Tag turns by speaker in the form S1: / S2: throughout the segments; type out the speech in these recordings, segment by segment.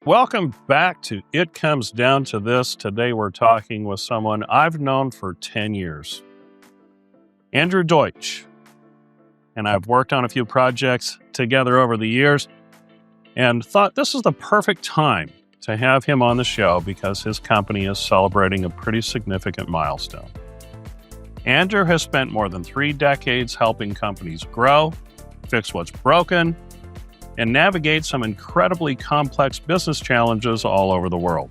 S1: Welcome back to It Comes Down to This. Today we're talking with someone I've known for 10 years, Andrew Deutsch. And I've worked on a few projects together over the years and thought this is the perfect time to have him on the show because his company is celebrating a pretty significant milestone. Andrew has spent more than 3 decades helping companies grow, fix what's broken, and navigate some incredibly complex business challenges all over the world.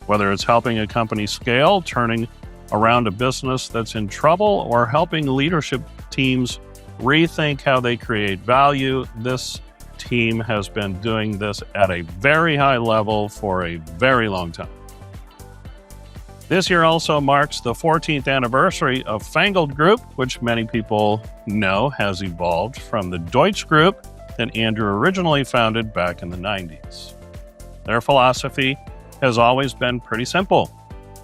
S1: Whether it's helping a company scale, turning around a business that's in trouble, or helping leadership teams rethink how they create value, this team has been doing this at a very high level for a very long time. This year also marks the 14th anniversary of Fangled Group, which many people know has evolved from the Deutsch Group that Andrew originally founded back in the 90s. Their philosophy has always been pretty simple.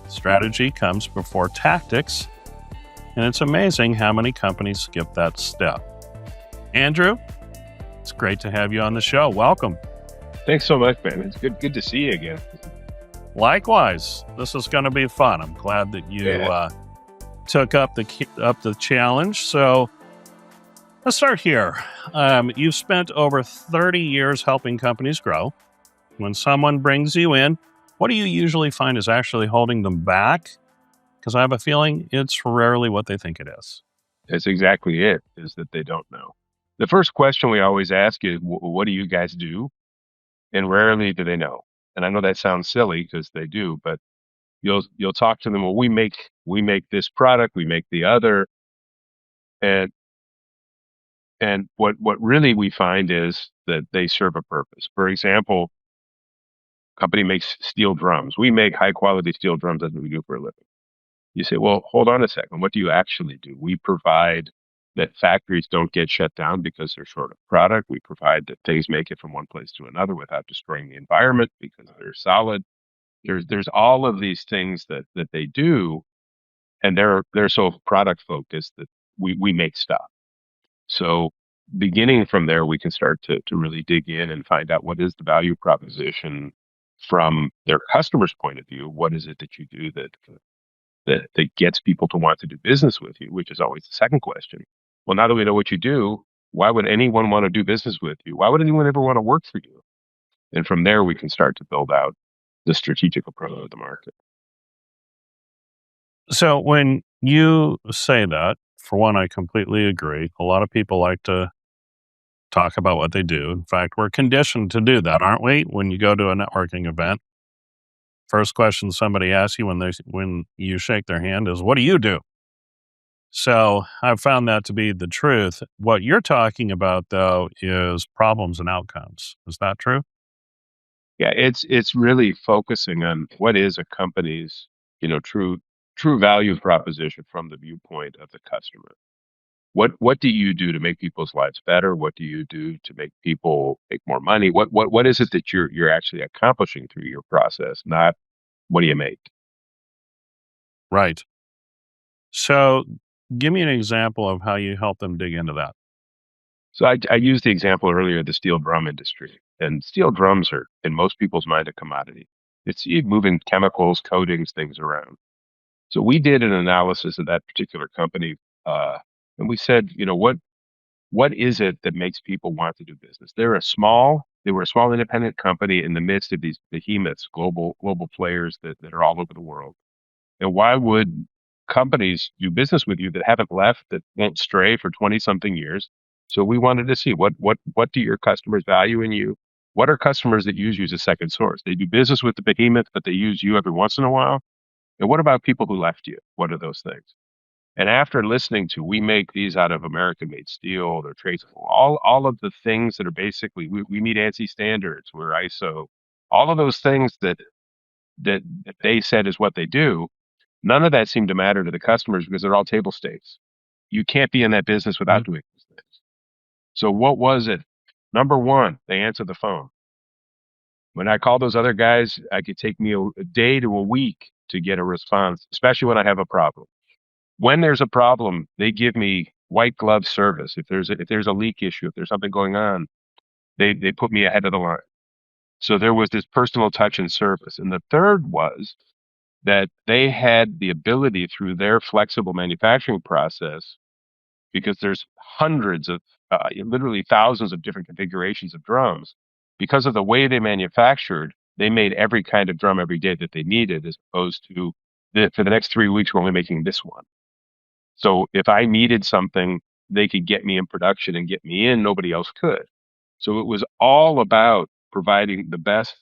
S1: Strategy comes before tactics, and it's amazing how many companies skip that step. Andrew, it's great to have you on the show. Welcome.
S2: Thanks so much, man. It's good to see you again.
S1: Likewise, this is going to be fun. I'm glad that you took up the challenge. So let's start here. You've spent over 30 years helping companies grow. When someone brings you in, what do you usually find is actually holding them back? Because I have a feeling it's rarely what they think it is.
S2: That's exactly it, is that they don't know. The first question we always ask is, what do you guys do? And rarely do they know. And I know that sounds silly because they do, but you'll talk to them, well, we make this product, we make the other. And what really we find is that they serve a purpose. For example, company makes steel drums. We make high quality steel drums. That's what we do for a living. You say, well, hold on a second. What do you actually do? We provide that factories don't get shut down because they're short of product. We provide that things make it from one place to another without destroying the environment because they're solid. There's all of these things that they do, and they're so product focused that we make stuff. So beginning from there, we can start to really dig in and find out what is the value proposition from their customer's point of view. What is it that you do that gets people to want to do business with you, which is always the second question. Well, now that we know what you do, why would anyone want to do business with you? Why would anyone ever want to work for you? And from there, we can start to build out the strategic approach to the market.
S1: So when you say that, for one, I completely agree. A lot of people like to talk about what they do. In fact, we're conditioned to do that, aren't we? When you go to a networking event, first question somebody asks you when you shake their hand is, what do you do? So I've found that to be the truth. What you're talking about, though, is problems and outcomes. Is that true?
S2: Yeah, it's really focusing on what is a company's, true value proposition from the viewpoint of the customer. What do you do to make people's lives better? What do you do to make people make more money? What is it that you're actually accomplishing through your process, not what do you make?
S1: Right. So give me an example of how you help them dig into that.
S2: So I used the example earlier of the steel drum industry, and steel drums are, in most people's mind, a commodity. It's you moving chemicals, coatings, things around. So we did an analysis of that particular company, and we said, what is it that makes people want to do business? They were a small independent company in the midst of these behemoths, global players that are all over the world. And why would companies do business with you that haven't left, that won't stray for 20 something years? So we wanted to see what do your customers value in you? What are customers that use you as a second source? They do business with the behemoth, but they use you every once in a while. And what about people who left you? What are those things? And after listening to, we make these out of American-made steel, they're traceable, all of the things that are basically, we meet ANSI standards, we're ISO, all of those things that they said is what they do, none of that seemed to matter to the customers because they're all table stakes. You can't be in that business without doing these things. So what was it? Number one, they answered the phone. When I call those other guys, it could take me a day to a week to get a response, especially when I have a problem. When there's a problem, they give me white glove service. If there's a leak issue, if there's something going on, they put me ahead of the line. So there was this personal touch and service. And the third was that they had the ability through their flexible manufacturing process, because there's hundreds of, literally thousands of different configurations of drums. Because of the way they manufactured, they made every kind of drum every day that they needed, as opposed to for the next 3 weeks, we're only making this one. So if I needed something, they could get me in production and get me in. Nobody else could. So it was all about providing the best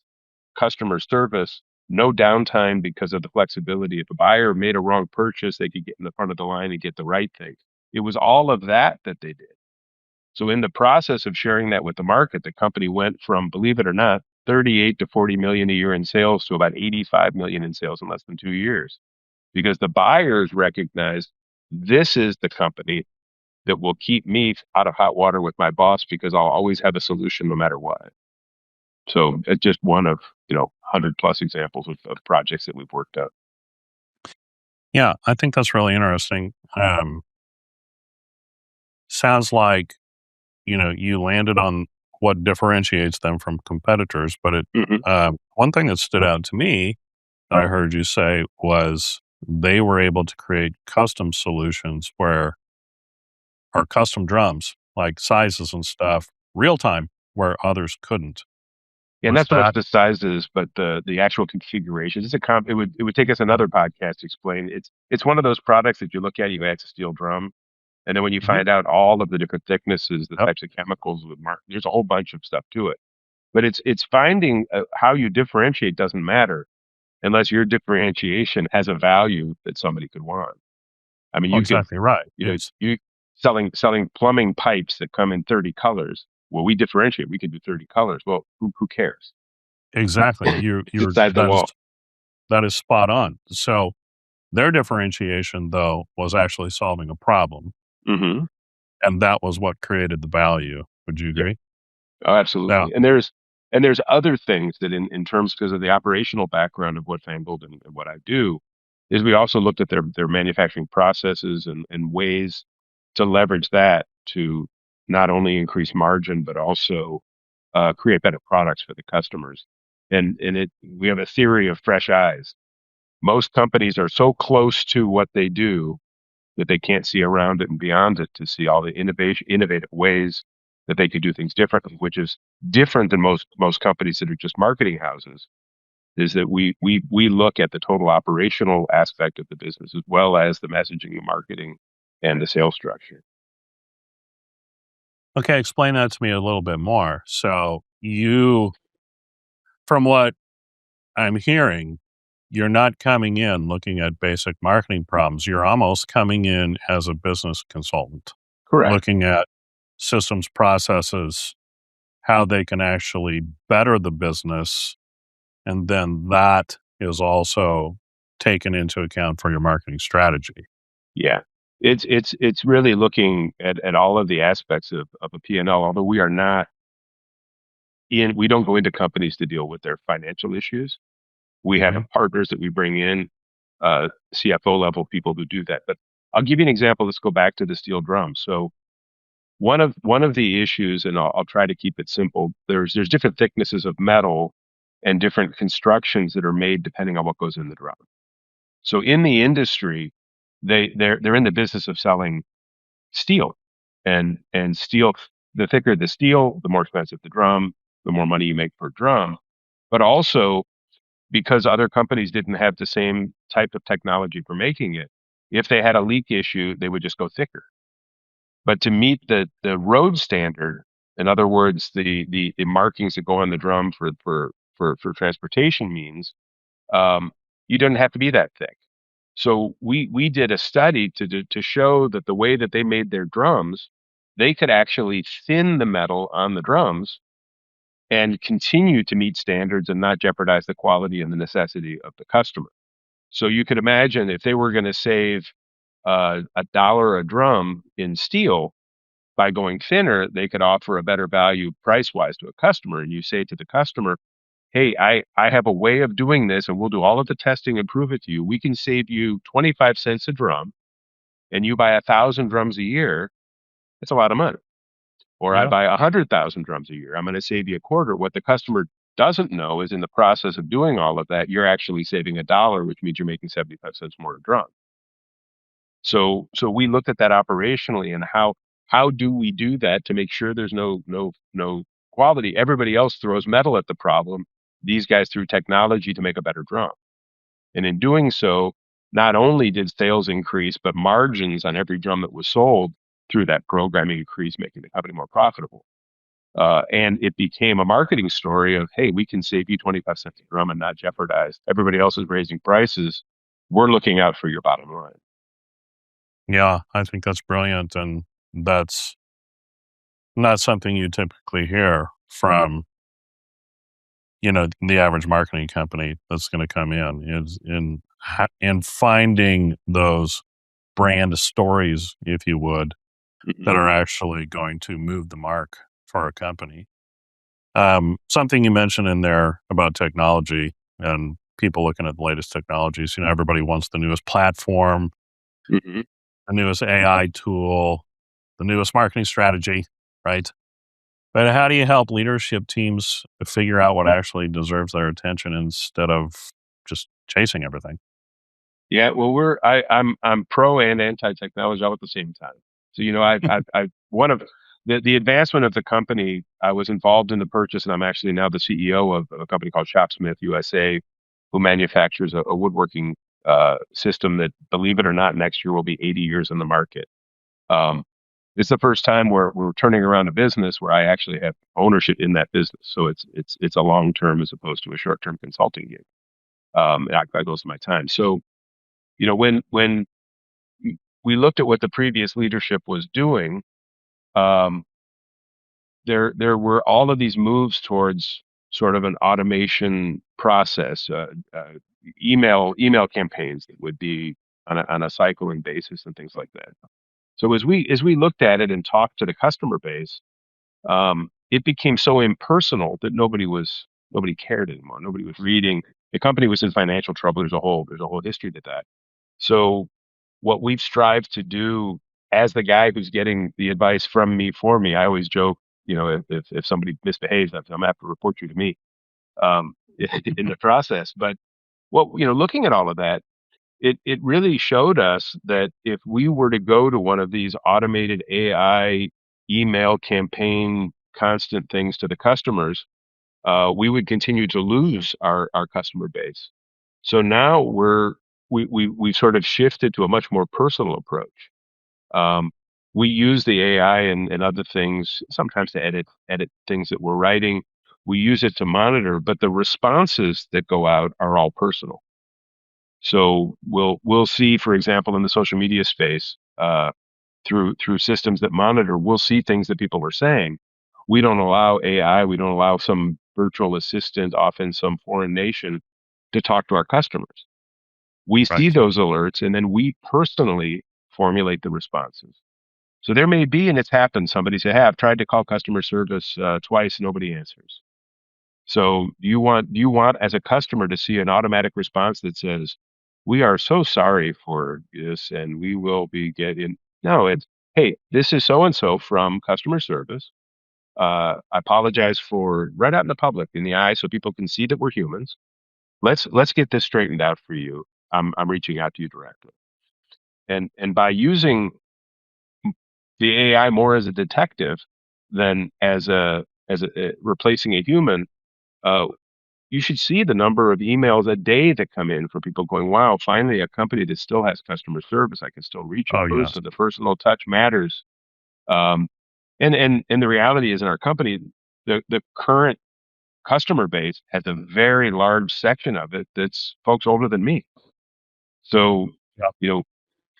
S2: customer service, no downtime because of the flexibility. If a buyer made a wrong purchase, they could get in the front of the line and get the right thing. It was all of that that they did. So in the process of sharing that with the market, the company went from, believe it or not, 38 to 40 million a year in sales to about 85 million in sales in less than 2 years, because the buyers recognized this is the company that will keep me out of hot water with my boss, because I'll always have a solution no matter what. So it's just one of 100 plus examples of projects that we've worked out.
S1: Yeah, I think that's really interesting. Sounds like, you landed on what differentiates them from competitors, but
S2: Hmm.
S1: one thing that stood out to me that I heard you say was they were able to create custom solutions where are custom drums, like sizes and stuff, real time, where others couldn't.
S2: Yeah,
S1: Was
S2: not so much
S1: that
S2: the sizes, but the actual configurations. It would take us another podcast to explain. It's one of those products that you look at, you add a steel drum, and then when you
S1: Mhm.
S2: find out all of the different thicknesses, the
S1: Yep,
S2: types of chemicals there's a whole bunch of stuff to it. But it's finding how you differentiate doesn't matter unless your differentiation has a value that somebody could want. I mean,
S1: oh, exactly right. It's
S2: you selling plumbing pipes that come in 30 colors. Well, we differentiate. We can do 30 colors. Well, who cares?
S1: exactly
S2: It's inside the wall.
S1: that is spot on. So their differentiation, though, was actually solving a problem,
S2: Hmm.
S1: and that was what created the value. Would you
S2: Yeah.
S1: agree?
S2: Oh,
S1: Now,
S2: absolutely. And there's other things that in terms, because of the operational background of what Fangold and what I do, is we also looked at their manufacturing processes and ways to leverage that to not only increase margin but also create better products for the customers. And we have a theory of fresh eyes. Most companies are so close to what they do that they can't see around it and beyond it to see all the innovative ways that they could do things differently, which is different than most companies that are just marketing houses. Is that we look at the total operational aspect of the business as well as the messaging and marketing and the sales structure.
S1: okay, explain that to me a little bit more. So from what I'm hearing, you're not coming in looking at basic marketing problems. You're almost coming in as a business consultant,
S2: Correct.
S1: looking at systems, processes, how they can actually better the business. And then that is also taken into account for your marketing strategy.
S2: Yeah. It's really looking at all of the aspects of a P&L, although we don't go into companies to deal with their financial issues. We have
S1: Mhm.
S2: partners that we bring in, CFO level people who do that. But I'll give you an example. Let's go back to the steel drum. So one of the issues, and I'll try to keep it simple. There's different thicknesses of metal and different constructions that are made depending on what goes in the drum. So in the industry, they're in the business of selling steel, and steel. The thicker the steel, the more expensive the drum, the more money you make per drum. But also, because other companies didn't have the same type of technology for making it, if they had a leak issue, they would just go thicker. But to meet the road standard, in other words, the markings that go on the drum for transportation means, um, you didn't have to be that thick. So we did a study to show that the way that they made their drums, they could actually thin the metal on the drums and continue to meet standards and not jeopardize the quality and the necessity of the customer. So you could imagine if they were going to save $1 a drum in steel by going thinner, they could offer a better value price wise to a customer. And you say to the customer, hey, I have a way of doing this and we'll do all of the testing and prove it to you. We can save you 25 cents a drum and you buy 1,000 drums a year. It's a lot of money. Or I
S1: Yeah.
S2: buy 100,000 drums a year. I'm going to save you a quarter. What the customer doesn't know is in the process of doing all of that, you're actually saving $1, which means you're making 75 cents more a drum. So we looked at that operationally and how do we do that to make sure there's no quality. Everybody else throws metal at the problem. These guys threw technology to make a better drum. And in doing so, not only did sales increase, but margins on every drum that was sold through that programming increased, making the company more profitable. And it became a marketing story of, hey, we can save you 25 cents a drum and not jeopardize. Everybody else is raising prices. We're looking out for your bottom line.
S1: Yeah, I think that's brilliant. And that's not something you typically hear from, the average marketing company that's going to come is in finding those brand stories, if you would, that are actually going to move the mark for a company. Something you mentioned in there about technology and people looking at the latest technologies. Everybody wants the newest platform,
S2: Mm-hmm.
S1: the newest AI tool, the newest marketing strategy, right? But how do you help leadership teams figure out what actually deserves their attention instead of just chasing everything?
S2: Yeah, well, I'm pro and anti technology all at the same time. So I one of the advancement of the company. I was involved in the purchase, and I'm actually now the CEO of a company called Shopsmith USA, who manufactures a woodworking system that, believe it or not, next year will be 80 years in the market. Um, it's the first time where we're turning around a business where I actually have ownership in that business. So it's a long term as opposed to a short term consulting gig. That goes to my time. So when we looked at what the previous leadership was doing, um, there were all of these moves towards sort of an automation process, email campaigns that would be on a cycling basis and things like that. So as we looked at it and talked to the customer base, it became so impersonal that nobody cared anymore. Nobody was reading. The company was in financial trouble. There's a whole history to that. So what we've strived to do as the guy who's getting the advice from me for me, I always joke, if somebody misbehaves, I'm gonna have to report you to me um, in the process. But looking at all of that, it really showed us that if we were to go to one of these automated AI email campaign constant things to the customers, we would continue to lose our customer base. So now we've sort of shifted to a much more personal approach. Um, we use the AI and other things sometimes to edit things that we're writing. We use it to monitor, but the responses that go out are all personal. So we'll see, for example, in the social media space, through systems that monitor, we'll see things that people are saying. We don't allow AI. We don't allow some virtual assistant off in some foreign nation to talk to our customers. We see
S1: Right.
S2: those alerts, and then we personally formulate the responses. So there may be, and it's happened, somebody say, hey, I've tried to call customer service twice, nobody answers. So do you want as a customer to see an automatic response that says, we are so sorry for this and we will be getting, no, it's, hey, this is so and so from customer service. I apologize for right out in the public in the eye so people can see that we're humans. Let's get this straightened out for you. I'm reaching out to you directly. And by using the AI more as a detective than as a replacing a human, uh, you should see the number of emails a day that come in for people going, wow, finally a company that still has customer service. I can still reach a
S1: Oh, yes.
S2: person. The personal touch matters. Um, and the reality is in our company, the current customer base has a very large section of it that's folks older than me. So,
S1: Yep.
S2: you know,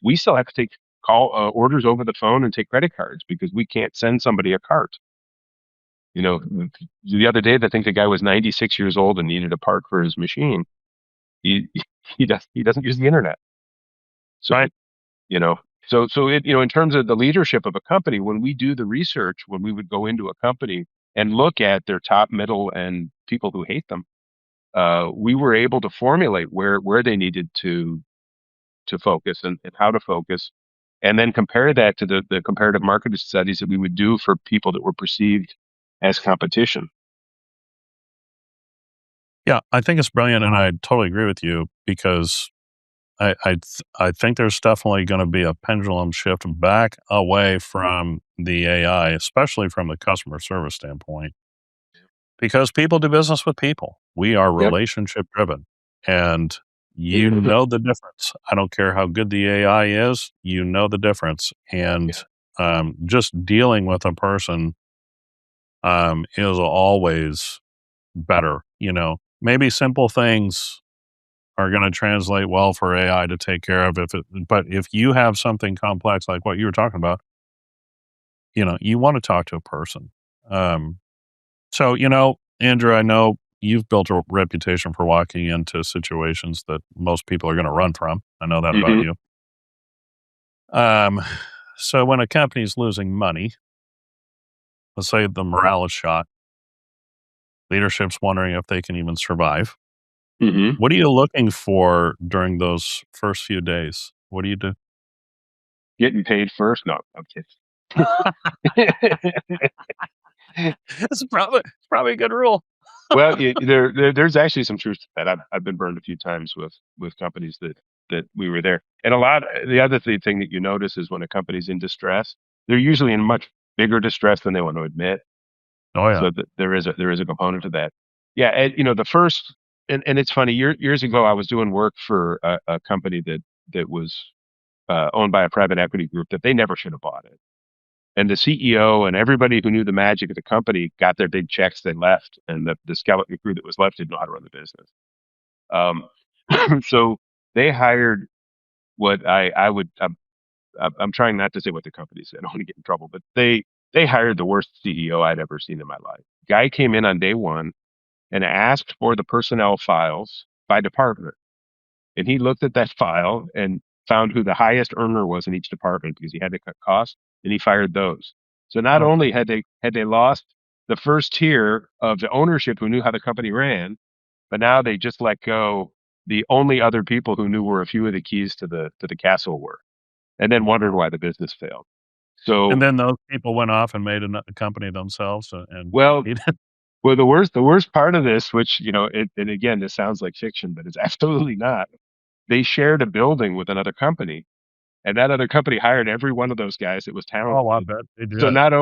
S2: we still have to take call orders over the phone and take credit cards because we can't send somebody a cart. The other day, I think the guy was 96 years old and needed a part for his machine. He he doesn't use the internet. So
S1: Right.
S2: you know so in terms of the leadership of a company, when we do the research, when we would go into a company and look at their top, middle, and people who hate them, we were able to formulate where they needed to focus and how to focus, and then compare that to the comparative market studies that we would do for people that were perceived as competition.
S1: Yeah, I think it's brilliant, and I totally agree with you because I think there's definitely going to be a pendulum shift back away from the AI, especially from the customer service standpoint, because people do business with people. We are
S2: Yep.
S1: relationship driven, and you
S2: Mhm.
S1: know the difference. I don't care how good the AI is, you know the difference, and
S2: Yeah.
S1: just dealing with a person is always better. Maybe simple things are going to translate well for AI to take care of. But if you have something complex like what you were talking about, you want to talk to a person. Um, so, Andrew, I know you've built a reputation for walking into situations that most people are going to run from. I know that about
S2: Mhm.
S1: you. Um, so when a company's losing money, let's say the morale is shot, leadership's wondering if they can even survive.
S2: Mhm.
S1: What are you looking for during those first few days? What do you do?
S2: Getting paid first? No, I'm kidding.
S1: It's probably a good rule.
S2: Well, there's actually some truth to that. I've been burned a few times with companies that we were there, and the other thing that you notice is when a company's in distress, they're usually in much bigger distress than they want to admit.
S1: Oh yeah.
S2: So that there is a component to that. Yeah, and the first, and it's funny. Years ago, I was doing work for a company that was owned by a private equity group that they never should have bought it. And the CEO and everybody who knew the magic of the company got their big checks. They left, and the skeleton crew that was left didn't know how to run the business. So they hired what I would. I'm trying not to say what the company said. I don't want to get in trouble, but they hired the worst CEO I'd ever seen in my life. Guy came in on day one and asked for the personnel files by department. And he looked at that file and found who the highest earner was in each department because he had to cut costs, and he fired those. So not
S1: Oh,
S2: only had they lost the first tier of the ownership who knew how the company ran, but now they just let go the only other people who knew where a few of the keys to the castle were, and then wondered why the business failed.
S1: and
S2: So,
S1: then those people went off and made a company themselves, and
S2: well,
S1: he did.
S2: well, the worst part of this, which and again, this sounds like fiction, but it's absolutely not. They shared a building with another company, and that other company hired every one of those guys that was
S1: Oh, I
S2: talented.
S1: bet they
S2: So
S1: did.
S2: not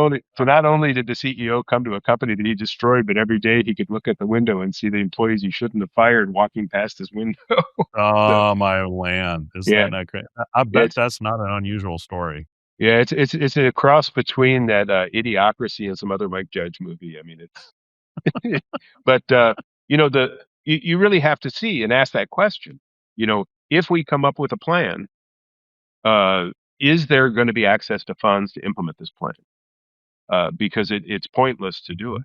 S2: only did the CEO come to a company that he destroyed, but every day he could look at the window and see the employees he shouldn't have fired walking past his window. So
S1: Oh, my land. Is
S2: yeah,
S1: that not great? I bet
S2: it's
S1: that's not an unusual story.
S2: yeah, it's a cross between that Idiocracy and some other Mike Judge movie. I mean, it's but you really have to see and ask that question. If we come up with a plan, uh, is there going to be access to funds to implement this plan? Because it's pointless to do
S1: Mhm.
S2: it.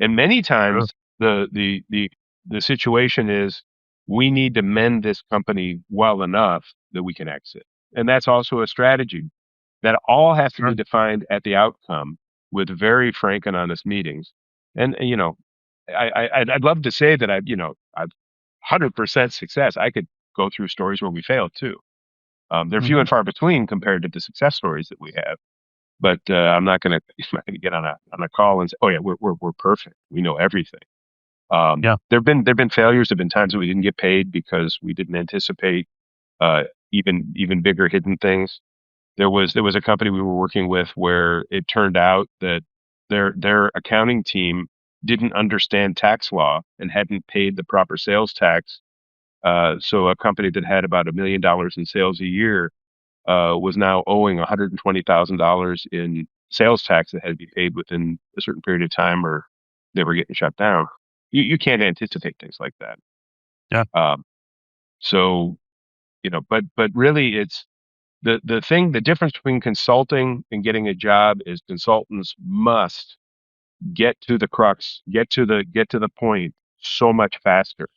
S2: And many
S1: True.
S2: times the situation is we need to mend this company well enough that we can exit. And that's also a strategy that all has to be
S1: Sure.
S2: defined at the outcome with very frank and honest meetings. And I'd love to say that I've 100% success. I could go through stories where we failed too. They're few
S1: Mhm.
S2: and far between compared to the success stories that we have. But I'm not gonna I'm not gonna get on a call and say, "Oh yeah, we're perfect. We know everything."
S1: Yeah.
S2: There've been failures. There've been times that we didn't get paid because we didn't anticipate uh, even bigger hidden things. There was a company we were working with where it turned out that their accounting team didn't understand tax law and hadn't paid the proper sales tax. So a company that had about $1 million in sales a year was now owing $120,000 in sales tax that had to be paid within a certain period of time, or they were getting shut down. You can't anticipate things like that.
S1: Yeah.
S2: Um, so but really, it's the difference between consulting and getting a job is consultants must get to the crux, get to the point so much faster.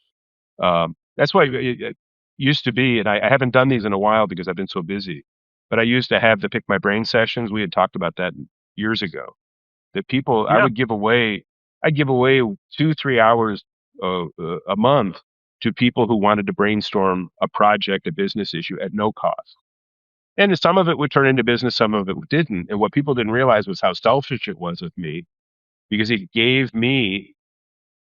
S2: That's why it used to be, and I haven't done these in a while because I've been so busy. But I used to have the pick my brain sessions. We had talked about that years ago. That people,
S1: Yeah.
S2: I'd give away 2-3 hours a month to people who wanted to brainstorm a project, a business issue at no cost. And some of it would turn into business, some of it didn't. And what people didn't realize was how selfish it was of me because it gave me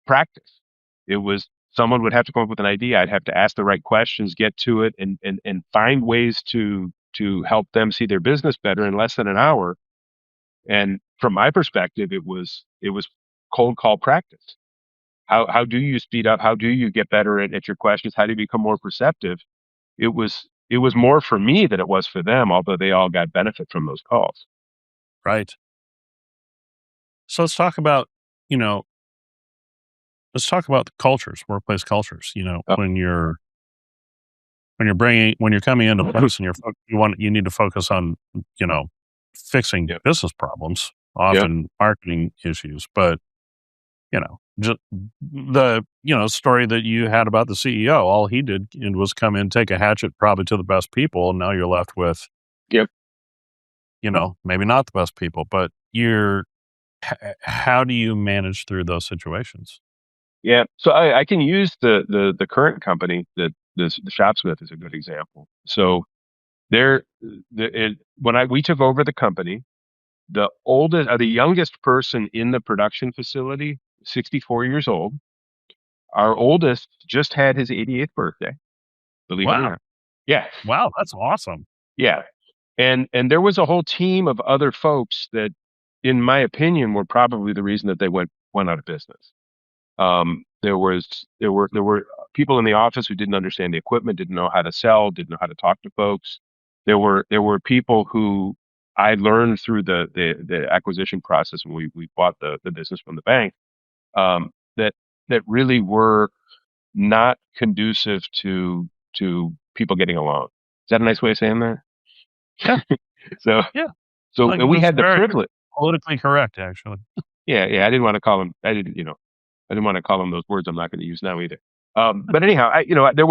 S2: practice. It was someone would have to come up with an idea. I'd have to ask the right questions, get to it, and find ways to help them see their business better in less than an hour. And from my perspective, it was cold call practice. How do you speed up? How do you get better at your questions? How do you become more perceptive? It was more for me than it was for them, although they all got benefit from those calls.
S1: Right. So you know, let's talk about the cultures, workplace cultures.
S2: Oh,
S1: When you're coming into place and you need to focus on, fixing
S2: yeah,
S1: business problems,
S2: yeah,
S1: often marketing issues, but, just the, story that you had about the CEO, all he did was come in, take a hatchet probably to the best people. And now you're left with,
S2: yep,
S1: maybe not the best people, but how do you manage through those situations?
S2: yeah. So I can use the current company that the Shopsmith is a good example. So there, when we took over the company, the youngest person in the production facility, 64 years old. Our oldest just had his 88th birthday, believe it or
S1: Wow.
S2: not. Yeah,
S1: Wow. That's awesome.
S2: yeah. And there was a whole team of other folks that, in my opinion, were probably the reason that they went out of business. There were people in the office who didn't understand the equipment, didn't know how to sell, didn't know how to talk to folks. There were people who I learned through the acquisition process when we bought the business from the bank, that really were not conducive to people getting along. Is that a nice way of saying that?
S1: Yeah.
S2: So
S1: Yeah.
S2: so
S1: Like,
S2: and we
S1: that's
S2: had the
S1: very
S2: privilege.
S1: politically correct, actually.
S2: Yeah, yeah. I didn't want to call them. I didn't want to call them those words I'm not going to use now either. But anyhow, there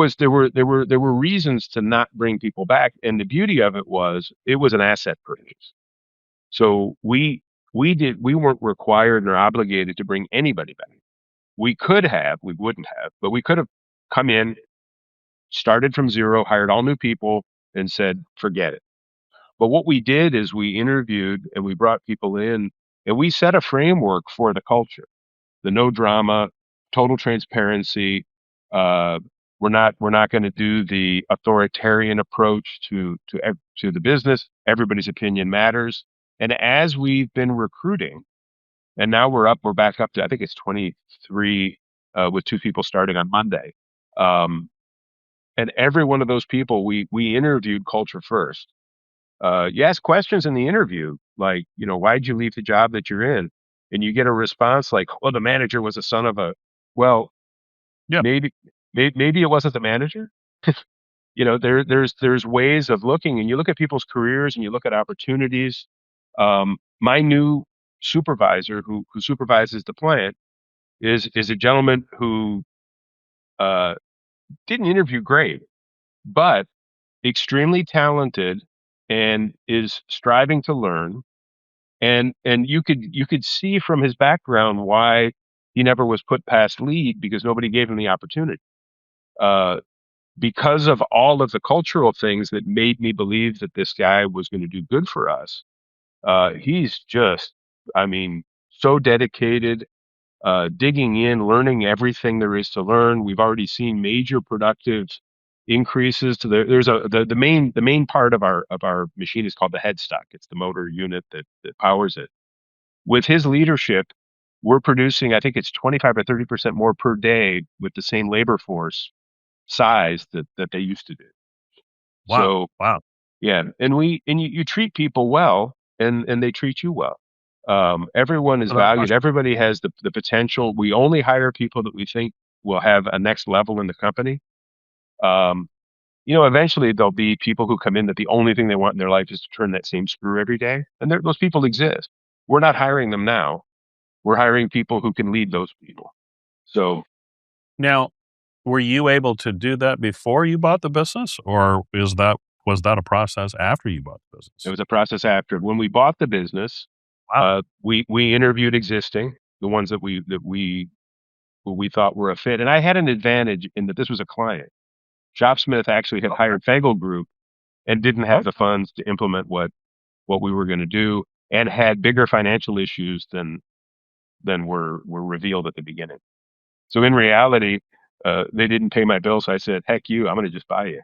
S2: were reasons to not bring people back, and the beauty of it was it was an asset purchase. So we weren't required nor obligated to bring anybody back. We wouldn't have, but we could have come in, started from zero, hired all new people, and said, forget it. But what we did is we interviewed and we brought people in and we set a framework for the culture, the no drama, total transparency. Uh, we're not going to do the authoritarian approach to the business. Everybody's opinion matters. And as we've been recruiting, and now we're back up to, I think it's 23, with two people starting on Monday. Um, and every one of those people we interviewed culture first. You ask questions in the interview, like, why'd you leave the job that you're in? And you get a response like, well, the manager was a son of a, well,
S1: Yeah.
S2: maybe, maybe it wasn't the manager. There's ways of looking, and you look at people's careers and you look at opportunities. My new supervisor who supervises the plant is a gentleman who uh, didn't interview great, but extremely talented and is striving to learn. And you could see from his background why he never was put past lead, because nobody gave him the opportunity. Uh, because of all of the cultural things that made me believe that this guy was going to do good for us. He's just, I mean, so dedicated, digging in, learning everything there is to learn. We've already seen major productive increases to the main part of our machine is called the headstock. It's the motor unit that powers it. With his leadership, we're producing, I think it's 25 or 30% more per day with the same labor force size that they used to do.
S1: Wow.
S2: So
S1: Wow.
S2: yeah, and you treat people well, and they treat you well. Everyone is
S1: So that
S2: valued.
S1: must
S2: Everybody has the potential. We only hire people that we think will have a next level in the company. Um, Eventually there'll be people who come in that the only thing they want in their life is to turn that same screw every day, and those people exist. We're not hiring them now. We're hiring people who can lead those people. So
S1: Now, were you able to do that before you bought the business, or was that a process after you bought the
S2: it
S1: business?
S2: was a process after. When we bought the business,
S1: Wow.
S2: we interviewed existing, the ones that we who we thought were a fit. And I had an advantage in that this was a client. Shopsmith actually had
S1: Okay.
S2: hired Fagel Group and didn't have the
S1: Okay.
S2: funds to implement what we were going to do, and had bigger financial issues than were revealed at the beginning. So in reality, They didn't pay my bill, so I said, "Heck you, I'm going to just buy you."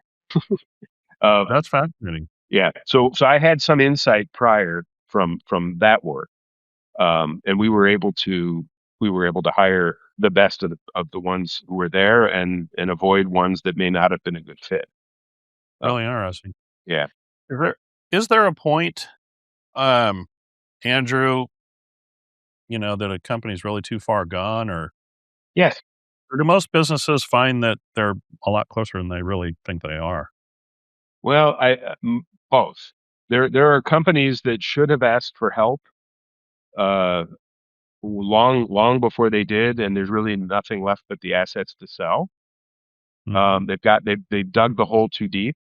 S2: Uh,
S1: That's fascinating.
S2: yeah. So I had some insight prior from that work, and we were able to hire the best of the ones who were there and avoid ones that may not have been a good fit.
S1: Really
S2: Um,
S1: interesting.
S2: yeah.
S1: Is there a point, um, Andrew, that a company's really too far gone,
S2: Yes.
S1: or do most businesses find that they're a lot closer than they really think they are?
S2: Well, both. There are companies that should have asked for help uh, long before they did, and there's really nothing left but the assets to sell.
S1: Mhm.
S2: They've dug the hole too deep.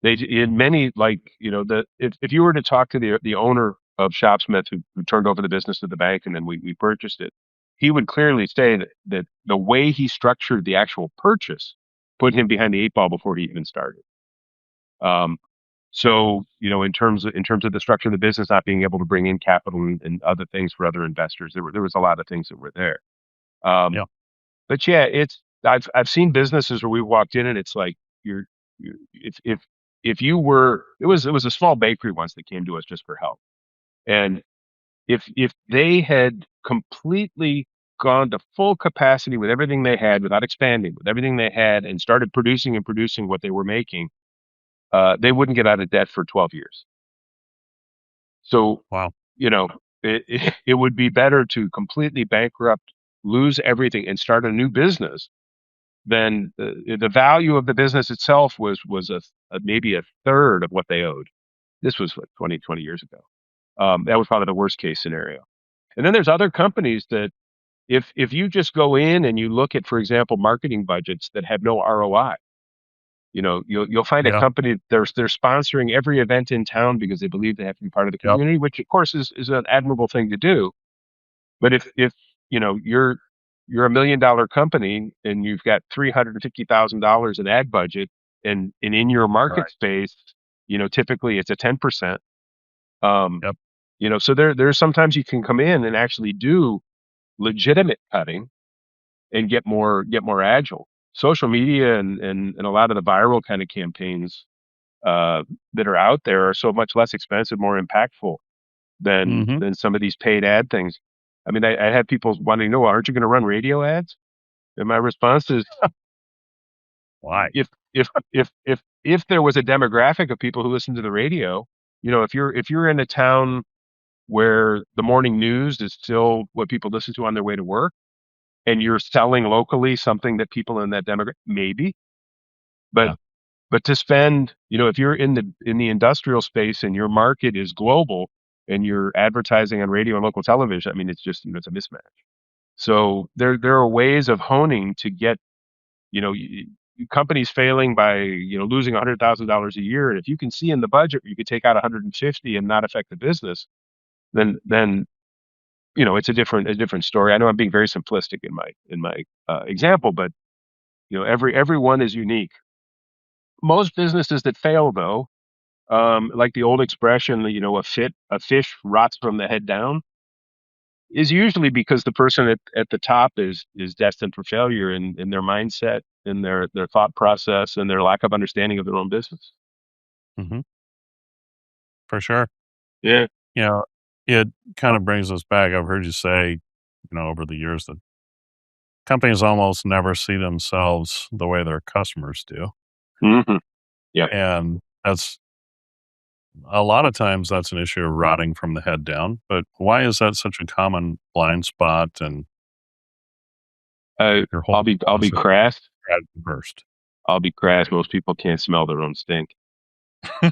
S2: They in many like the if you were to talk to the owner of Shopsmith who turned over the business to the bank and then we purchased it, he would clearly say that the way he structured the actual purchase put him behind the eight ball before he even started. Um, so in terms of the structure of the business not being able to bring in capital and other things for other investors, there was a lot of things that were there. Um,
S1: Yeah.
S2: but yeah, I've seen businesses where we walked in and it's like you're if you were it was a small bakery once that came to us just for help. And if they had completely gone to full capacity with everything they had without expanding, with everything they had and started producing and producing what they were making, they wouldn't get out of debt for 12 years. So,
S1: Wow.
S2: you know, it would be better to completely bankrupt, lose everything and start a new business then the value of the business itself was maybe a third of what they owed. This was like 20 years ago. That was probably the worst case scenario. And then there's other companies that if you just go in and you look at, for example, marketing budgets that have no ROI, you'll find a
S1: Yeah.
S2: company they're sponsoring every event in town because they believe they have to be part of the
S1: Yep.
S2: community, which of course is an admirable thing to do. But if you're $1 million company and you've got $350,000 in ad budget and in your market
S1: Right.
S2: space, typically it's a 10%. Um,
S1: Yep.
S2: so there's sometimes you can come in and actually do legitimate cutting and get more agile. Social media and a lot of the viral kind of campaigns uh, that are out there are so much less expensive, more impactful
S1: Mhm.
S2: than some of these paid ad things. I mean, I had people wanting to know, aren't you going to run radio ads? And my response is,
S1: Why?
S2: if if there was a demographic of people who listen to the radio, if you're in a town where the morning news is still what people listen to on their way to work, and you're selling locally something that people in that demographic maybe, but
S1: Yeah.
S2: to spend, if you're in the industrial space and your market is global and you're advertising on radio and local television, I mean, it's just it's a mismatch. So there are ways of honing to get you know y- companies failing by losing $100,000 a year, and if you can see in the budget you could take out 150 and not affect the business, then it's a different story. I know I'm being very simplistic in my example, but everyone is unique. Most businesses that fail though, like the old expression, a fish rots from the head down, is usually because the person at the top is destined for failure in their mindset, in their thought process, and their lack of understanding of their own business.
S1: Mhm. For sure.
S2: Yeah.
S1: You know, it kind of brings us back. I've heard you say, over the years that companies almost never see themselves the way their customers do.
S2: Hmm. Yeah.
S1: And that's a lot of times that's an issue of rotting from the head down. But why is that such a common blind spot and
S2: Uh,
S1: your whole
S2: I'll be
S1: process
S2: crass.
S1: at first?
S2: I'll be crass. Most people can't smell their own stink. I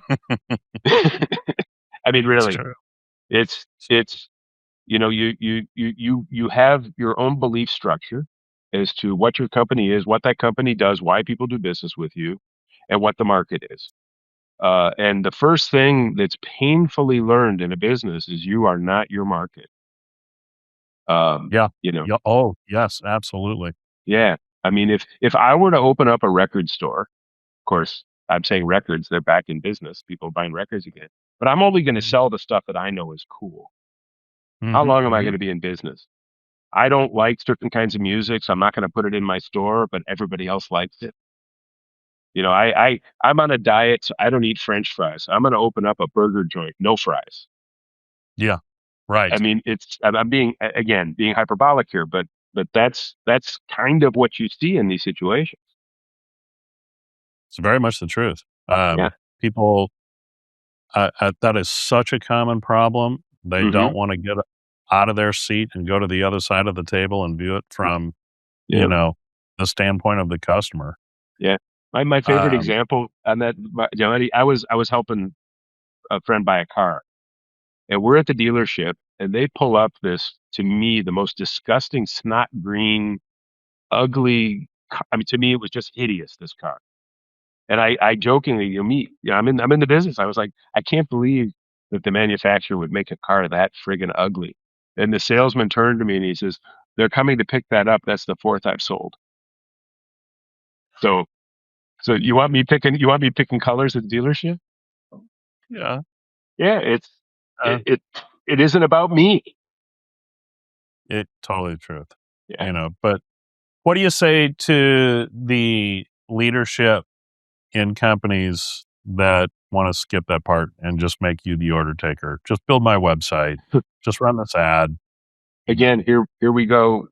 S2: mean,
S1: It's
S2: really,
S1: true.
S2: it's you have your own belief structure as to what your company is, what that company does, why people do business with you, and what the market is. And the first thing that's painfully learned in a business is you are not your market. Um,
S1: Yeah.
S2: you know,
S1: Yeah. Oh, yes, absolutely.
S2: yeah. I mean, if I were to open up a record store, of course, I'm saying records, they're back in business. People are buying records again. But I'm only going to sell the stuff that I know is cool. How
S1: Mhm.
S2: long am I going
S1: Mhm.
S2: to be in business? I don't like certain kinds of music, so I'm not going to put it in my store, but everybody else likes it. I'm on a diet, so I don't eat French fries. I'm going to open up a burger joint, no fries.
S1: Yeah.
S2: I
S1: Right.
S2: mean, I'm being, again, being hyperbolic here, but that's kind of what you see in these situations.
S1: It's very much the truth.
S2: Yeah.
S1: People, that is such a common problem. They
S2: Hmm.
S1: don't want to get out of their seat and go to the other side of the table and view it from, you
S2: Yeah.
S1: know, the standpoint of the customer.
S2: Yeah. My favorite
S1: Um,
S2: example on that, Eddie, I was helping a friend buy a car, and we're at the dealership, and they pull up this, to me, the most disgusting snot green, ugly. I mean, to me, it was just hideous. This car. And I jokingly, I'm in the business. I was like, I can't believe that the manufacturer would make a car that friggin' ugly. And the salesman turned to me and he says, "They're coming to pick that up. That's the fourth I've sold." So, so you want me picking colors at the dealership?
S1: yeah.
S2: Yeah,
S1: Uh,
S2: it, it, it isn't about me.
S1: it totally the truth.
S2: Yeah.
S1: But what do you say to the leadership in companies that want to skip that part and just make you the order taker? Just build my website. Just run this ad.
S2: Again, here we go.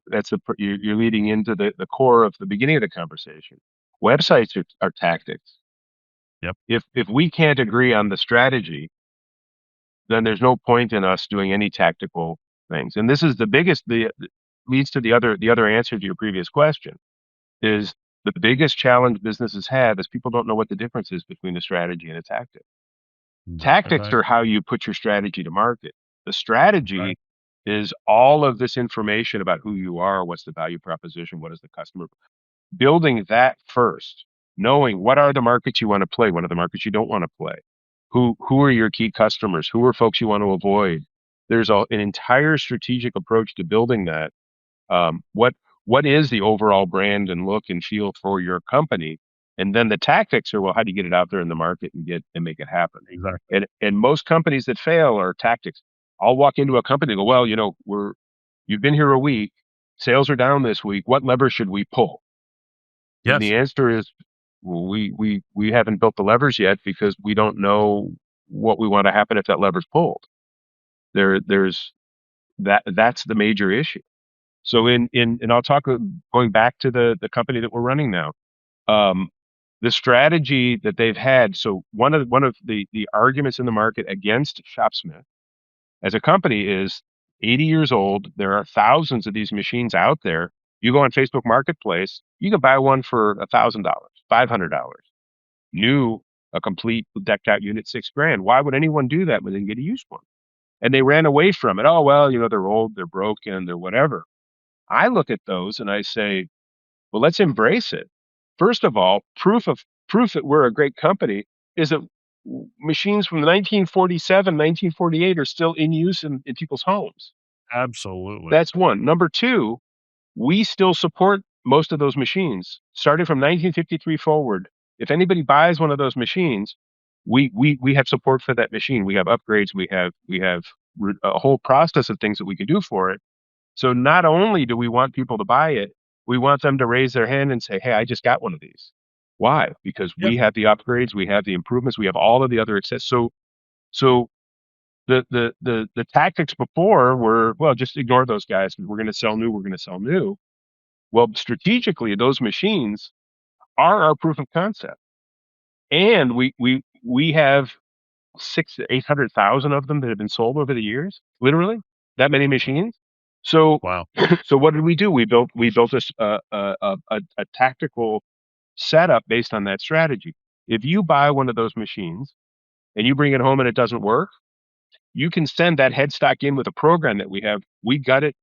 S2: You're leading into the core of the beginning of the conversation. Websites are tactics.
S1: Yep.
S2: If we can't agree on the strategy, then there's no point in us doing any tactical things. And this is the leads to the other answer to your previous question is the biggest challenge businesses have is people don't know what the difference is between a strategy and a tactic. Tactics
S1: Right.
S2: are how you put your strategy to market. The
S1: Right.
S2: strategy is all of this information about who you are, what's the value proposition, what is the customer, building that first, knowing what are the markets you want to play, what are the markets you don't want to play, who are your key customers, who are folks you want to avoid. There's an entire strategic approach to building that. What is the overall brand and look and feel for your company, and then the tactics are, well, how do you get it out there in the market and make it happen.
S1: Exactly.
S2: And most companies that fail are tactics. I'll walk into a company and go, well, you've been here a week, sales are down this week, what lever should we pull? And
S1: Yes.
S2: the answer is, well, we haven't built the levers yet because we don't know what we want to happen if that lever's pulled. There's that's the major issue. So and I'll talk going back to the company that we're running now. Um, the strategy that they've had. So one of the arguments in the market against Shopsmith as a company is 80 years old. There are thousands of these machines out there. You go on Facebook Marketplace, you can buy one for $1,000, $500. New, a complete decked out unit, 6 grand. Why would anyone do that when they can get a used one? And they ran away from it. Oh, well, they're old, they're broken, they're whatever. I look at those and I say, well, let's embrace it. First of all, proof that we're a great company is that machines from 1947, 1948 are still in use in people's homes.
S1: Absolutely.
S2: That's one. Number two, we still support most of those machines starting from 1953 forward. If anybody buys one of those machines, we have support for that machine. We have upgrades. We have a whole process of things that we can do for it. So not only do we want people to buy it, we want them to raise their hand and say, "Hey, I just got one of these." Why? Because
S1: Yep.
S2: we have the upgrades, we have the improvements, we have all of the other access. So the tactics before were, well, just ignore those guys because we're going to sell new. We're going to sell new. Well, strategically, those machines are our proof of concept, and we have 800,000 of them that have been sold over the years. Literally, that many machines. So,
S1: Wow.
S2: so what did we do? We built a tactical setup based on that strategy. If you buy one of those machines and you bring it home and it doesn't work, you can send that headstock in with a program that we have. We got it,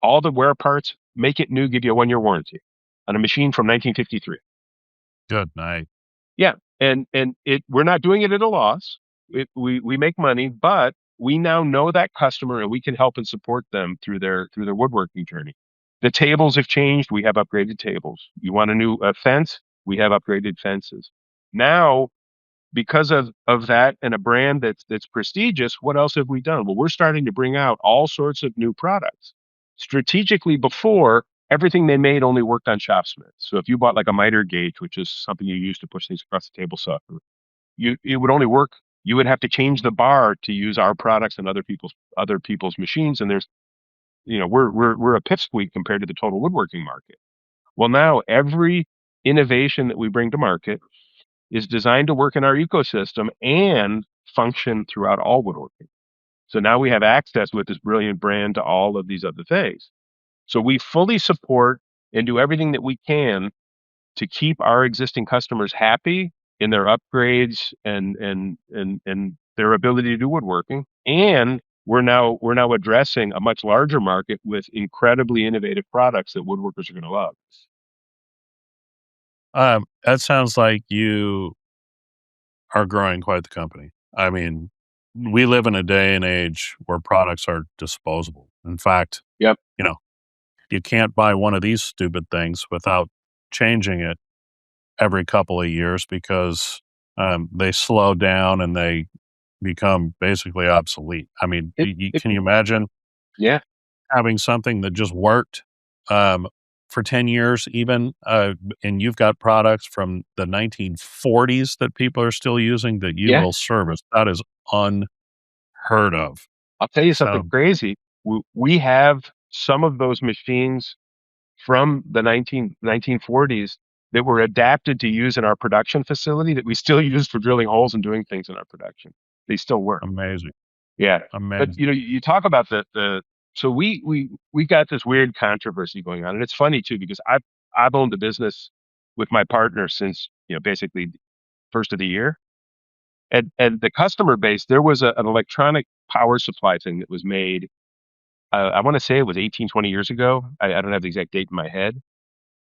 S2: all the wear parts, make it new, give you a 1 year warranty on a machine from 1953.
S1: Good night.
S2: Yeah, and we're not doing it at a loss. We make money, but we now know that customer and we can help and support them through their woodworking journey. The tables have changed. We have upgraded tables. You want a new fence? We have upgraded fences. Now, because of that and a brand that's prestigious, what else have we done? Well, we're starting to bring out all sorts of new products. strategically before, everything they made only worked on Shopsmith. So if you bought like a miter gauge, which is something you use to push things across the table saw, it would only work. You would have to change the bar to use our products and other people's machines. And there's, we're a pipsqueak compared to the total woodworking market. Well, now every innovation that we bring to market is designed to work in our ecosystem and function throughout all woodworking. So now we have access with this brilliant brand to all of these other things. So we fully support and do everything that we can to keep our existing customers happy in their upgrades and their ability to do woodworking. And we're now addressing a much larger market with incredibly innovative products that woodworkers are going to love.
S1: That sounds like you are growing quite the company. I mean, we live in a day and age where products are disposable. In fact,
S2: Yep.
S1: You can't buy one of these stupid things without changing it every couple of years because they slow down and they become basically obsolete. I mean, can you imagine
S2: Yeah.
S1: having something that just worked for 10 years even, and you've got products from the 1940s that people are still using that you
S2: Yeah.
S1: will service? That is unheard of.
S2: I'll tell you something
S1: So
S2: crazy. We have some of those machines from the 1940s that were adapted to use in our production facility that we still use for drilling holes and doing things in our production. They still work.
S1: amazing,
S2: Yeah. But
S1: amazing.
S2: you talk about the so we got this weird controversy going on. And it's funny too, because I've owned the business with my partner since, basically first of the year. And the customer base, there was an electronic power supply thing that was made. I want to say it was 18, 20 years ago. I don't have the exact date in my head.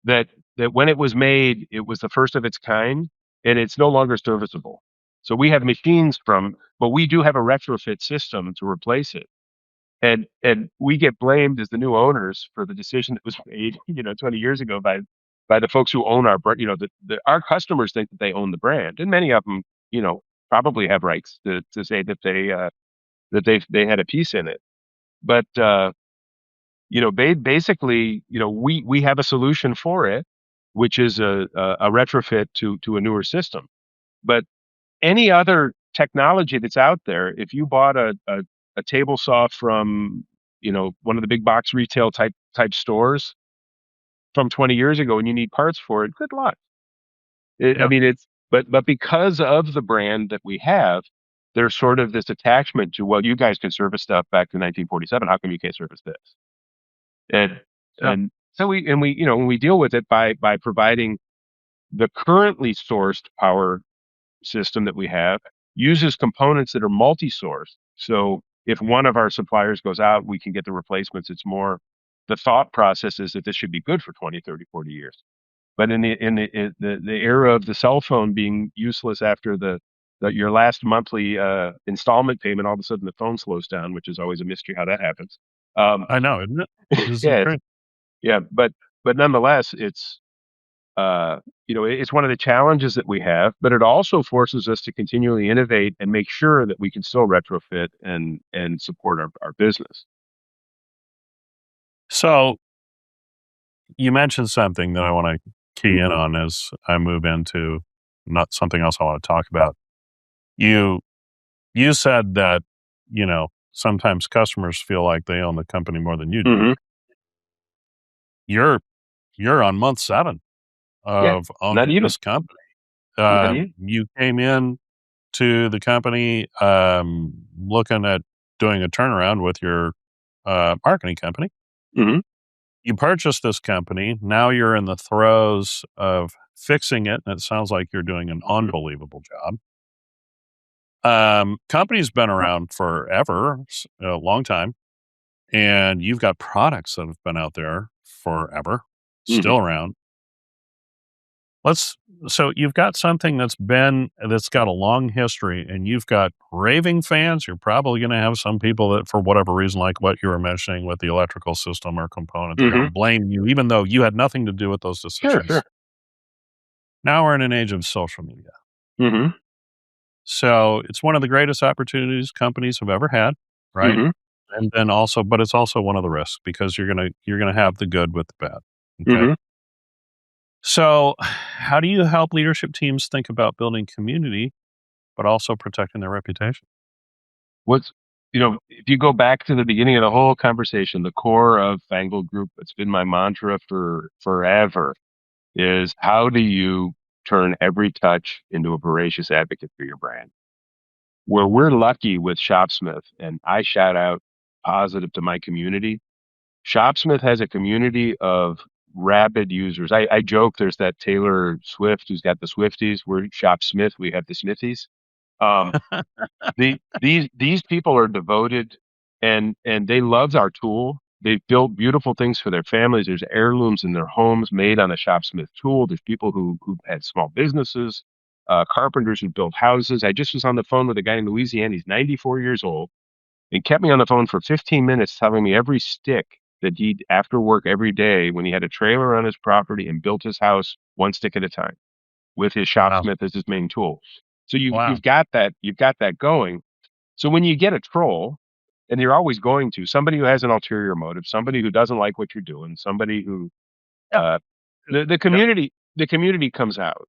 S2: That that when it was made, it was the first of its kind, and it's no longer serviceable. So we have machines but we do have a retrofit system to replace it. And we get blamed as the new owners for the decision that was made, 20 years ago by the folks who own our brand. Our customers think that they own the brand, and many of them, probably have rights to say that they had a piece in it. But basically, we have a solution for it, which is a retrofit to a newer system. But any other technology that's out there, if you bought a table saw from, one of the big box retail type stores from 20 years ago and you need parts for it, good luck. I
S1: Yep.
S2: mean, but because of the brand that we have, there's sort of this attachment to, well, you guys can service stuff back to 1947. How come you can't service this? And
S1: Yep.
S2: and so we deal with it by providing the currently sourced power system that we have uses components that are multi-sourced. So if one of our suppliers goes out, we can get the replacements. It's more the thought process is that this should be good for 20, 30, 40 years. But in the era of the cell phone being useless after your last monthly installment payment, all of a sudden the phone slows down, which is always a mystery how that happens. Um,
S1: I know, isn't it? This is
S2: yeah,
S1: great.
S2: yeah, but nonetheless, it's one of the challenges that we have, but it also forces us to continually innovate and make sure that we can still retrofit and support our business.
S1: So you mentioned something that I want to key in on as I move into not something else I want to talk about. You you said that, sometimes customers feel like they own the company more than you do.
S2: Hmm.
S1: You're you're on month 7
S2: Yeah,
S1: of
S2: not
S1: owning
S2: even,
S1: this company.
S2: not even.
S1: You came in to the company looking at doing a turnaround with your marketing company.
S2: Hmm.
S1: You purchased this company. Now you're in the throes of fixing it, and it sounds like you're doing an unbelievable job. Company's been around forever, a long time, and you've got products that have been out there forever,
S2: Hmm.
S1: still around. Let's so you've got something that's got a long history, and you've got raving fans. You're probably going to have some people that, for whatever reason, like what you were mentioning with the electrical system or component, they're going
S2: Hmm.
S1: to blame you, even though you had nothing to do with those
S2: Sure, sure.
S1: decisions. Now we're in an age of social media.
S2: Hmm.
S1: So it's one of the greatest opportunities companies have ever had, right?
S2: Hmm.
S1: And then also, but it's also one of the risks because you're gonna have the good with the bad. Okay.
S2: Hmm.
S1: So, how do you help leadership teams think about building community, but also protecting their reputation?
S2: What's if you go back to the beginning of the whole conversation, the core of Fangle Group, it's been my mantra for forever, is how do you turn every touch into a voracious advocate for your brand? Where we're lucky with Shopsmith, and I shout out positive to my community. Shopsmith has a community of rabid users. I joke there's that Taylor Swift who's got the Swifties. We're Shopsmith, we have the Smithies. Um, these people are devoted, and they love our tool. They've built beautiful things for their families. There's heirlooms in their homes made on a Shopsmith tool. There's people who had small businesses, carpenters who built houses. I just was on the phone with a guy in Louisiana. He's 94 years old and kept me on the phone for 15 minutes telling me every stick that he'd after work every day when he had a trailer on his property and built his house one stick at a time with his
S1: Wow.
S2: Shopsmith as his main tool. So
S1: Wow.
S2: you've got that going. So when you get a troll, and you're always going to somebody who has an ulterior motive, somebody who doesn't like what you're doing, somebody who
S1: Yeah.
S2: uh,
S1: Yeah.
S2: the community comes out.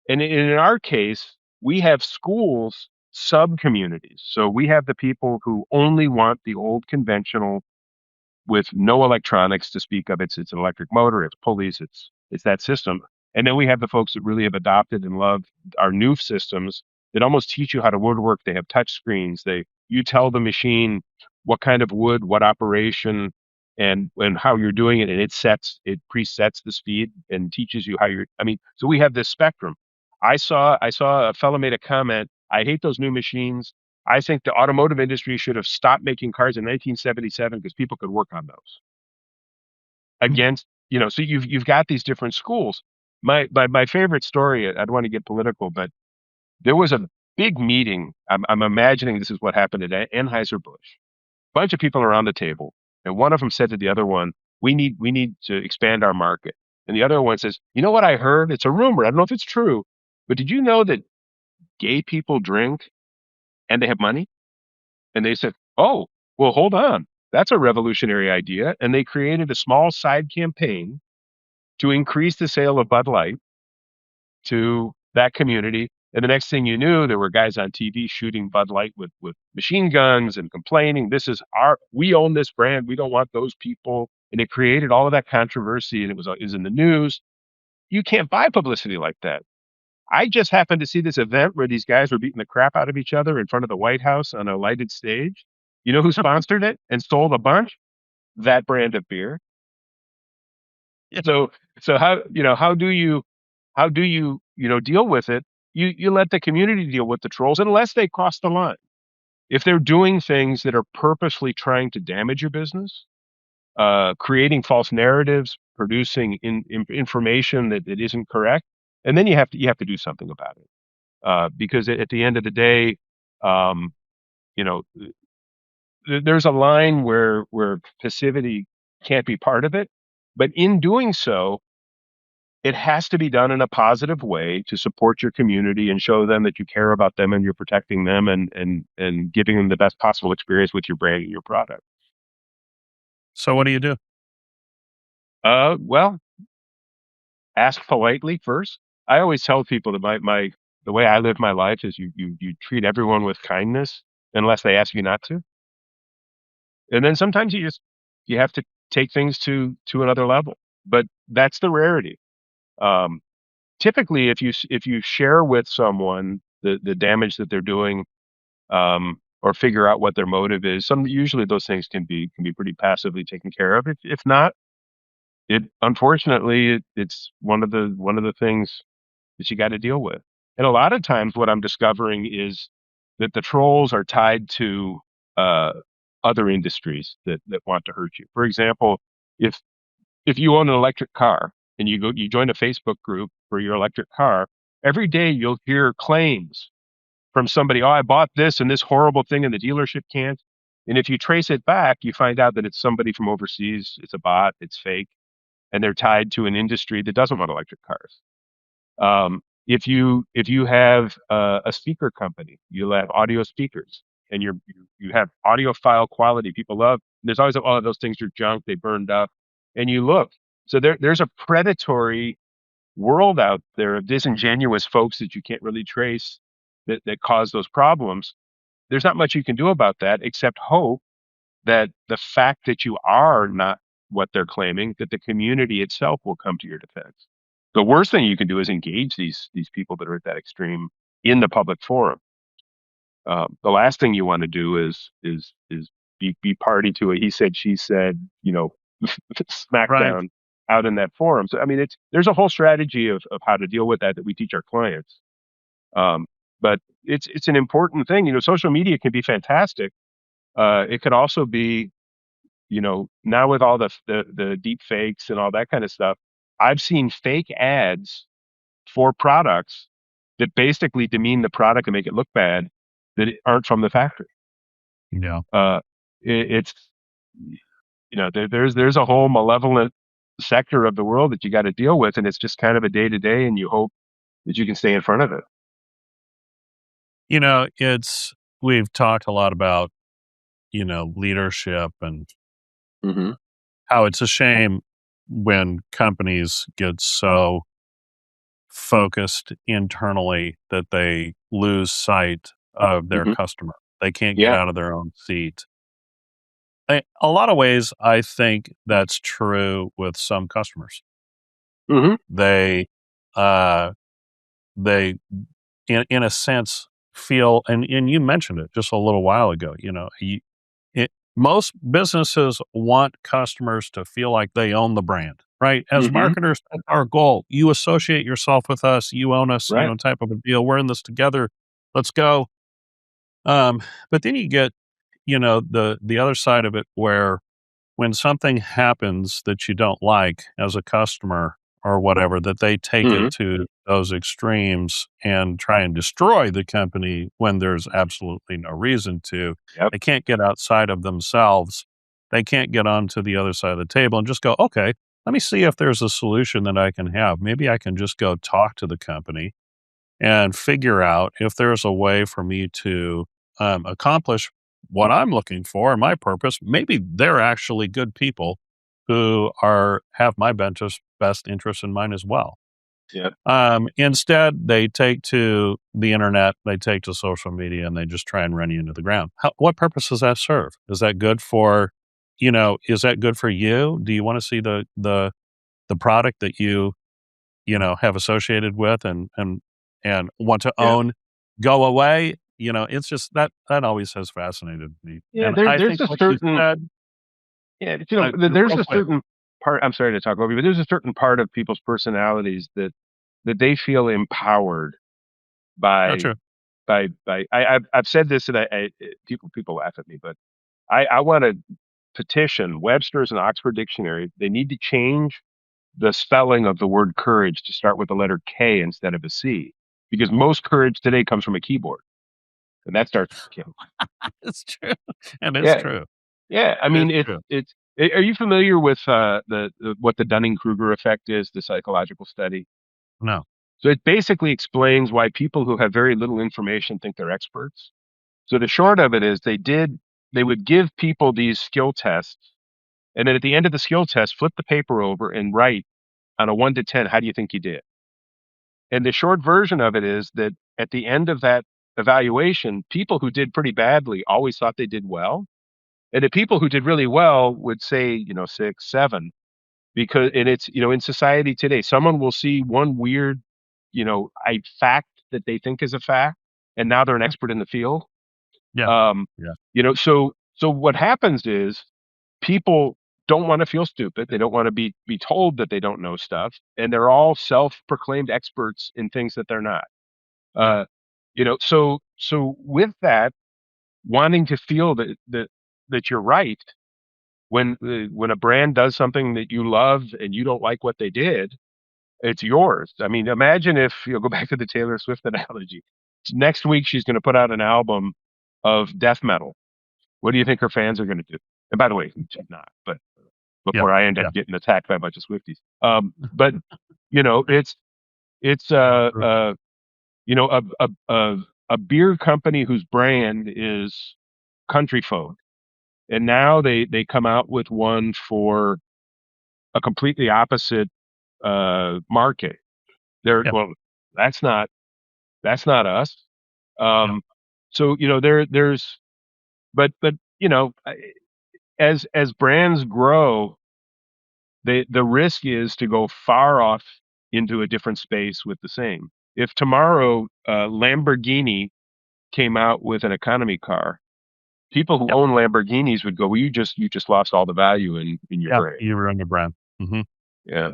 S2: And in our case, we have schools sub communities. So we have the people who only want the old conventional with no electronics to speak of. It's an electric motor, it's pulleys, it's that system. And then we have the folks that really have adopted and love our new systems that almost teach you how to woodwork. They have touch screens. You tell the machine what kind of wood, what operation, and how you're doing it, and it presets the speed and teaches you how you're. I mean, so we have this spectrum. I saw a fellow made a comment. I hate those new machines. I think the automotive industry should have stopped making cars in 1977 because people could work on those. Against, so you've got these different schools. My favorite story, I don't want to get political, but there was a big meeting. I'm imagining this is what happened at Anheuser-Busch. A bunch of people around the table, and one of them said to the other one, we need to expand our market. And the other one says, you know what I heard? It's a rumor. I don't know if it's true, but did you know that gay people drink and they have money? And they said, oh, well, hold on. That's a revolutionary idea. And they created a small side campaign to increase the sale of Bud Light to that community. And the next thing you knew, there were guys on TV shooting Bud Light with machine guns and complaining, we own this brand. We don't want those people. And it created all of that controversy, and it was in the news. You can't buy publicity like that. I just happened to see this event where these guys were beating the crap out of each other in front of the White House on a lighted stage. You know who sponsored it and sold a bunch? That brand of beer.
S1: Yeah.
S2: So how do you deal with it? You let the community deal with the trolls unless they cross the line. If they're doing things that are purposely trying to damage your business, creating false narratives, producing information that isn't correct, and then you have to do something about it. Because at the end of the day, um, you know, there's a line where passivity can't be part of it, but in doing so, it has to be done in a positive way to support your community and show them that you care about them and you're protecting them and giving them the best possible experience with your brand and your product.
S1: So what do you do?
S2: Well, ask politely first. I always tell people that the way I live my life is you treat everyone with kindness unless they ask you not to. And then sometimes you have to take things to another level. But that's the rarity. Um, Typically, if you share with someone the damage that they're doing, or figure out what their motive is, usually those things can be pretty passively taken care of. If not, it's one of the things that you got to deal with. And a lot of times, what I'm discovering is that the trolls are tied to uh, other industries that want to hurt you. For example, if if you own an electric car and you join a Facebook group for your electric car, every day you'll hear claims from somebody, oh, I bought this and this horrible thing and the dealership can't. And if you trace it back, you find out that it's somebody from overseas, it's a bot, it's fake, and they're tied to an industry that doesn't want electric cars. If you have a speaker company, you'll have audio speakers, and you have audiophile quality people love. There's always, oh, those things are junk, they burned up, and you look. So there's a predatory world out there of disingenuous folks that you can't really trace that cause those problems. There's not much you can do about that except hope that the fact that you are not what they're claiming, that the community itself will come to your defense. The worst thing you can do is engage these people that are at that extreme in the public forum. The last thing you want to do is be party to a he said she said,
S1: Right.
S2: smackdown out in that forum. So I mean, there's a whole strategy of how to deal with that we teach our clients. Um, but it's an important thing. Social media can be fantastic. It could also be, now with all the deep fakes and all that kind of stuff, I've seen fake ads for products that basically demean the product and make it look bad that aren't from the factory.
S1: Yeah.
S2: It's there's a whole malevolent sector of the world that you got to deal with, and it's just kind of a day to day, and you hope that you can stay in front of it.
S1: We've talked a lot about, leadership and
S2: Mm-hmm.
S1: how it's a shame when companies get so focused internally that they lose sight of their
S2: Mm-hmm.
S1: customer. They can't get
S2: Yeah.
S1: out of their own seat. A lot of ways, I think that's true with some customers.
S2: Mm-hmm.
S1: They, uh, they, in a sense, feel, and you mentioned it just a little while ago. Most businesses want customers to feel like they own the brand, right? As
S2: Mm-hmm.
S1: marketers, that's our goal. You associate yourself with us, you own us,
S2: Right.
S1: type of a deal. We're in this together. Let's go. But then you get, the other side of it where when something happens that you don't like as a customer or whatever, that they take
S2: Mm-hmm.
S1: it to those extremes and try and destroy the company when there's absolutely no reason to.
S2: Yep.
S1: They can't get outside of themselves. They can't get onto the other side of the table and just go, okay, let me see if there's a solution that I can have. Maybe I can just go talk to the company and figure out if there's a way for me to accomplish what I'm looking for and my purpose. Maybe they're actually good people who have my best interest in mind as well.
S2: Yep.
S1: Instead, they take to the internet, they take to social media, and they just try and run you into the ground. What purpose does that serve? Is that good for, is that good for you? Do you want to see the product that you have associated with and want to
S2: Yeah.
S1: own go away? It's just that always has fascinated me.
S2: Yeah.
S1: And
S2: There,
S1: I
S2: there's
S1: think
S2: a
S1: what you
S2: certain
S1: said,
S2: yeah.
S1: just
S2: There's
S1: real
S2: a
S1: quick.
S2: certain part. I'm sorry to talk over you, but there's a certain part of people's personalities that they feel empowered
S1: No,
S2: by
S1: true.
S2: I've said this, and people laugh at me, but I want to petition Webster's and Oxford Dictionary. They need to change the spelling of the word courage to start with the letter K instead of a C, because most courage today comes from a keyboard, and that starts with a K.
S1: It's true. And it's
S2: Yeah,
S1: true.
S2: yeah. I
S1: It is
S2: mean,
S1: true.
S2: Are you familiar with the what the Dunning-Kruger effect is, the psychological study?
S1: No.
S2: So it basically explains why people who have very little information think they're experts. So the short of it is they would give people these skill tests, and then at the end of the skill test, flip the paper over and write on a 1 to 10, how do you think you did? And the short version of it is that at the end of that evaluation, people who did pretty badly always thought they did well. And the people who did really well would say, 6, 7, because, and it's, in society today, someone will see one weird, a fact that they think is a fact, and now they're an expert in the field.
S1: Yeah.
S2: Um,
S1: Yeah.
S2: so what happens is people don't want to feel stupid. They don't want to be told that they don't know stuff, and they're all self-proclaimed experts in things that they're not.
S1: Yeah.
S2: So with that, wanting to feel that you're right when a brand does something that you love and you don't like what they did, it's yours. I mean, imagine if you go back to the Taylor Swift analogy. Next week she's going to put out an album of death metal. What do you think her fans are going to do? And by the way, she's not, but
S1: Yeah.
S2: before I end
S1: Yeah.
S2: up getting attacked by a bunch of Swifties. But it's
S1: True.
S2: a beer company whose brand is country folk. And now they come out with one for a completely opposite market. They're
S1: Yep.
S2: well, that's not us.
S1: Yep.
S2: So there's but as brands grow, the risk is to go far off into a different space with the same. If tomorrow Lamborghini came out with an economy car, people who
S1: Yep.
S2: own Lamborghinis would go, well, you just lost all the value in your
S1: Yep.
S2: brand.
S1: You ruined the brand. Mm-hmm.
S2: Yeah.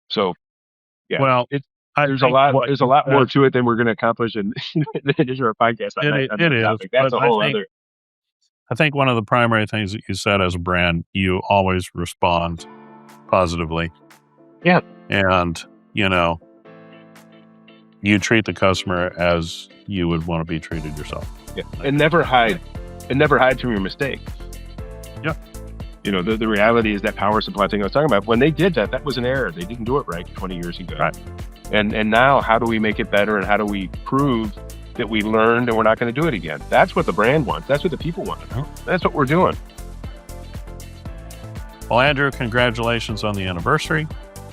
S2: So yeah,
S1: Well,
S2: there's a lot more to it than we're going to accomplish in the initial podcast on that
S1: is,
S2: topic. That's
S1: but
S2: a whole other.
S1: I think one of the primary things that you said as a brand, you always respond positively.
S2: Yeah.
S1: And, you treat the customer as you would want to be treated yourself.
S2: Yeah. And never hide from your mistakes.
S1: Yeah.
S2: The reality is that power supply thing I was talking about, when they did that was an error. They didn't do it right 20 years ago.
S1: Right.
S2: And now how do we make it better, and how do we prove that we learned and we're not going to do it again? That's what the brand wants. That's what the people want. That's what we're doing.
S1: Well, Andrew, congratulations on the anniversary.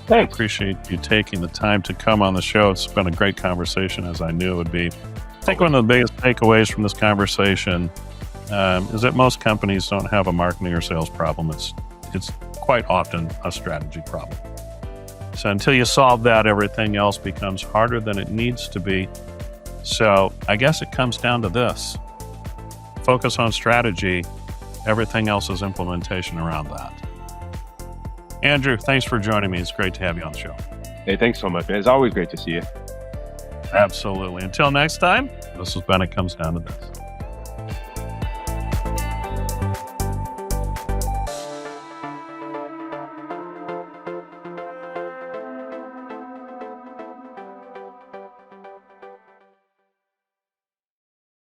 S2: Thanks.
S1: I appreciate you taking the time to come on the show. It's been a great conversation, as I knew it would be. I think one of the biggest takeaways from this conversation is that most companies don't have a marketing or sales problem. It's quite often a strategy problem. So until you solve that, everything else becomes harder than it needs to be. So I guess it comes down to this. Focus on strategy. Everything else is implementation around that. Andrew, thanks for joining me. It's great to have you on the show.
S2: Hey, thanks so much, man. It's always great to see you.
S1: Absolutely. Until next time, this has been It Comes Down to This.